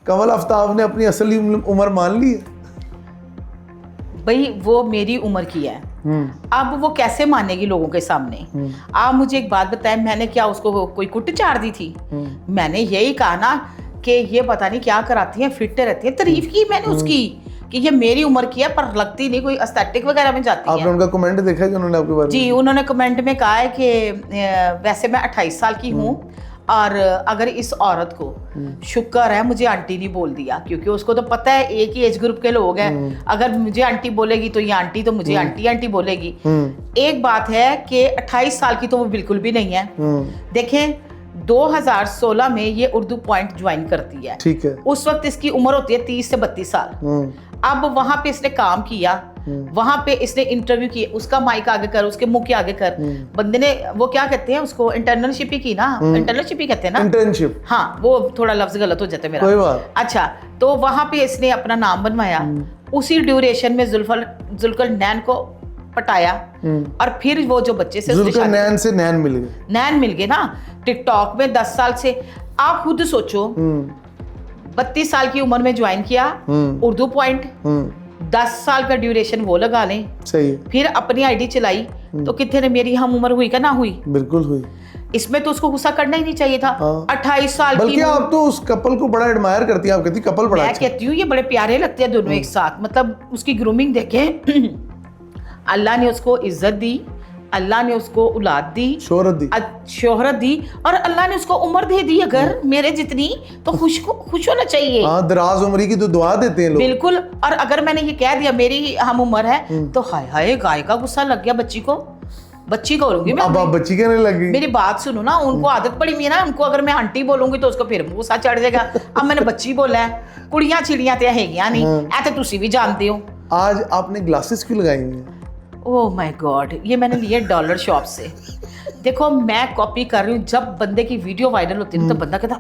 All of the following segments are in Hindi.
कमल आफ्ताब ने अपनी असली उम्र मान ली है? भाई वो मेरी उम्र की है, अब वो कैसे मानेगी लोगों के सामने? आप मुझे एक बात बताएं, मैंने क्या उसको कोई कुट चाड़ दी थी? मैंने यही कहा ना कि ये पता नहीं क्या कराती हैं, फिट रहती है। तारीफ की मैंने उसकी कि ये मेरी उम्र की है, पर लगती नहीं, कोई एस्थेटिक वगैरह में जाती है। आपने उनका कमेंट देखा है कि उन्होंने आपके बारे में? जी, उन्होंने कमेंट में कहा है कि वैसे मैं 28 साल की हूँ और अगर इस औरत को शुक्र है मुझे आंटी नहीं बोल दिया, क्योंकि उसको तो पता है एक ही एज ग्रुप के लोग हैं, अगर मुझे आंटी बोलेगी तो ये आंटी तो मुझे आंटी आंटी बोलेगी। एक बात है कि 28 साल की तो वो बिल्कुल भी नहीं है। देखें 2016 में ये उर्दू पॉइंट ज्वाइन करती है, ठीक है, उस वक्त इसकी उम्र होती है 30 से 32 साल। अब वहां पे इसने काम किया, वहां पे इसने इंटरव्यू किया, उसका माइक आगे कर, उसके मुंह के आगे कर, बंदे ने वो क्या कहते हैं उसको, इंटर्नशिप ही की ना, इंटर्नशिप ही कहते हैं ना, इंटर्नशिप। हाँ, वो थोड़ा लफ्ज गलत हो जाता है मेरा, कोई बात। अच्छा, तो वहां पे इसने अपना नाम बनवाया, उसी ड्यूरेशन में जुल्करनैन को पटाया, और फिर वो जो बच्चे से जुल्करनैन से नैन मिल गए, नैन मिल गए ना टिकटॉक में 10 साल से। आप खुद सोचो, 32 साल की उम्र में ज्वाइन किया उर्दू पॉइंट, 10 साल का ड्यूरेशन वो लगा लें, सही, फिर अपनी आईडी चलाई, तो कितने ने मेरी हम उम्र हुई क्या ना हुई? बिल्कुल हुई। इसमें तो उसको गुस्सा करना ही नहीं चाहिए था। 28 साल की, बल्कि आप तो उस कपल को बड़ा एडमायर करती हैं, आप कहती कपल बड़ा मैं अच्छा। कहती हूँ ये बड़े प्यारे लगते हैं दोनों एक साथ, मतलब उसकी ग्रूमिंग देखें। अल्लाह ने उसको इज्जत दी, अल्लाह ने उसको औलाद दी, शोहरत दी, और अल्लाह ने उसको उम्र दे दी अगर मेरे जितनी, तो खुश होना चाहिए। हाँ, दराज उम्री की तो दुआ देते हैं लोग। बिल्कुल, और अगर मैंने ये कह दिया मेरी हम उम्र है, तो हाय हाय गाय का गुस्सा लग गया बच्ची को, बच्ची को बोलूंगी मैं। अब आप बच्ची कहने लगी। मेरी बात सुनो ना, उनको आदत पड़ी हुई है ना, उनको अगर मैं आंटी बोलूंगी तो उसको फिर गुस्सा चढ़ जाएगा। अब मैंने बच्ची बोला है, कुड़ियां चिड़ियां तो हैगियां नहीं, ऐसे तुसी भी जानते हो। आज आपने ग्लासेस क्यों लगाई हुई हैं? ओह माय गॉड, ये मैंने लिए डॉलर शॉप से। देखो मैं कॉपी कर रही हूँ, जब बंदे की वीडियो वायरल होती है तो बंदा कहता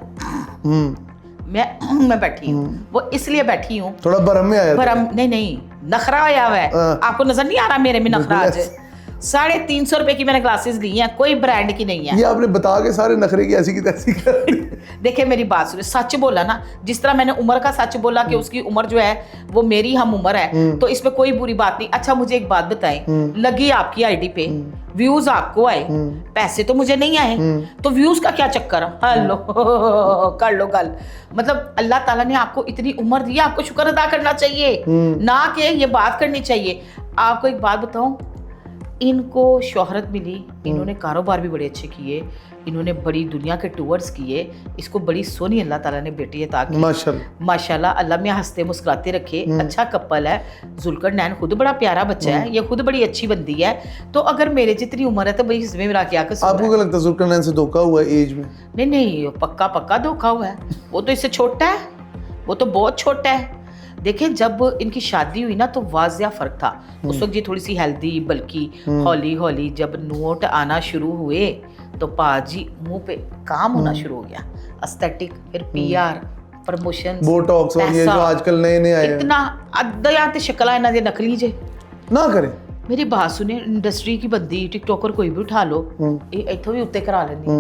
मैं बैठी हूँ, वो इसलिए बैठी हूँ। थोड़ा बरम में आया, बरम नहीं, नखरा आया हुआ है। आपको नजर नहीं आ रहा मेरे में नखरा? आज 350 रुपए की मैंने ग्लासेस ली हैं, कोई ब्रांड की नहीं है। ये आपने बता के सारे नखरे की ऐसी की तैसी कर दी। देखिए मेरी बात सुनिए, सच बोला ना, जिस तरह मैंने उम्र का सच बोला कि उसकी उम्र जो है वो मेरी हम उम्र है, तो इसमें कोई बुरी बात नहीं। अच्छा मुझे एक बात बताएं, लगी आपकी आईडी पे, व्यूज आपको आए, पैसे तो मुझे नहीं आए, तो व्यूज का क्या चक्कर? हेलो कर लो गल। मतलब अल्लाह ताला ने आपको इतनी उम्र दी, आपको शुक्र अदा करना चाहिए, ना कि ये बात करनी चाहिए। आपको एक बात बताऊं, इनको शोहरत मिली, इन्होंने कारोबार भी बड़े अच्छे किए, इन्होंने बड़ी दुनिया के टूर्स किए, इसको बड़ी सोनी अल्लाह ताला ने बेटी अता की, माशाल्लाह। अल्लाह में हंसते मुस्कुराते रखे, अच्छा कपल है। जुल्करनैन खुद बड़ा प्यारा बच्चा है, ये खुद बड़ी अच्छी बंदी है। तो अगर मेरे जितनी उम्र है तो भाई इसमें मेरा क्या कसूर? आपको क्या लगता है जुल्करनैन से धोखा हुआ है एज में? नहीं, पक्का धोखा हुआ है। वो तो इससे छोटा है, वो तो बहुत छोटा है। देखें जब इनकी शादी हुई ना तो वाजिया फर्क था, उस वक्त ये थोड़ी सी हेल्दी, बल्कि हौली हौली जब नोट आना शुरू हुए तो पाजी मुंह पे काम होना शुरू हो गया, एस्थेटिक, फिर पीआर, प्रमोशन, बोटॉक्स और ये जो आजकल नए आए हैं, इतना अद्या ते शक्ल इन्हां दी नकली जे ना करें। मेरी बात सुने, इंडस्ट्री की बंदी टिकटॉकर कोई भी उठा लो, इथों भी उत्ते करा लेनी।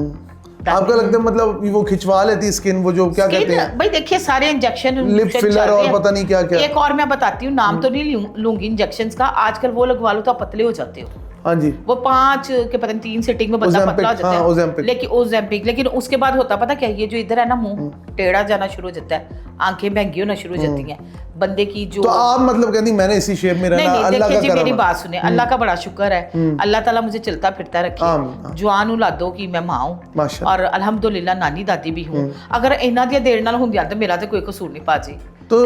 आपका लगता है मतलब वो खिंचवा लेती स्किन, वो जो क्या कहते हैं भाई, देखिए सारे इंजेक्शन, लिप फिलर और पता नहीं क्या क्या। एक और मैं बताती हूँ, नाम तो नहीं लूंगी इंजेक्शंस का, आजकल वो लगवा लो तो आप पतले हो जाते हो। हाँ जी, वो 5 के पता नहीं 3 सेटिंग में बंदा पतला हो जाता है, लेकिन ओज़ेम्पिक, लेकिन उसके बाद होता पता क्या, ये जो इधर है ना मुंह टेढ़ा जाना शुरू हो जाता है, आंखें महंगी होना शुरू हो जाती हैं बंदे की। जो तो आप मतलब कहती मैंने इसी शेप में रहना, अल्लाह का करम। मेरी बात सुने, अल्लाह का बड़ा शुक्र है, अल्लाह ताला मुझे चलता फिरता रखे, जवान औलादों की मैं मां हूं, और अल्हम्दुलिल्लाह नानी दादी भी हूं। अगर इन्हां दी देर नाल हुंदियां तो मेरा तो कोई कसूर नहीं पाजी। तो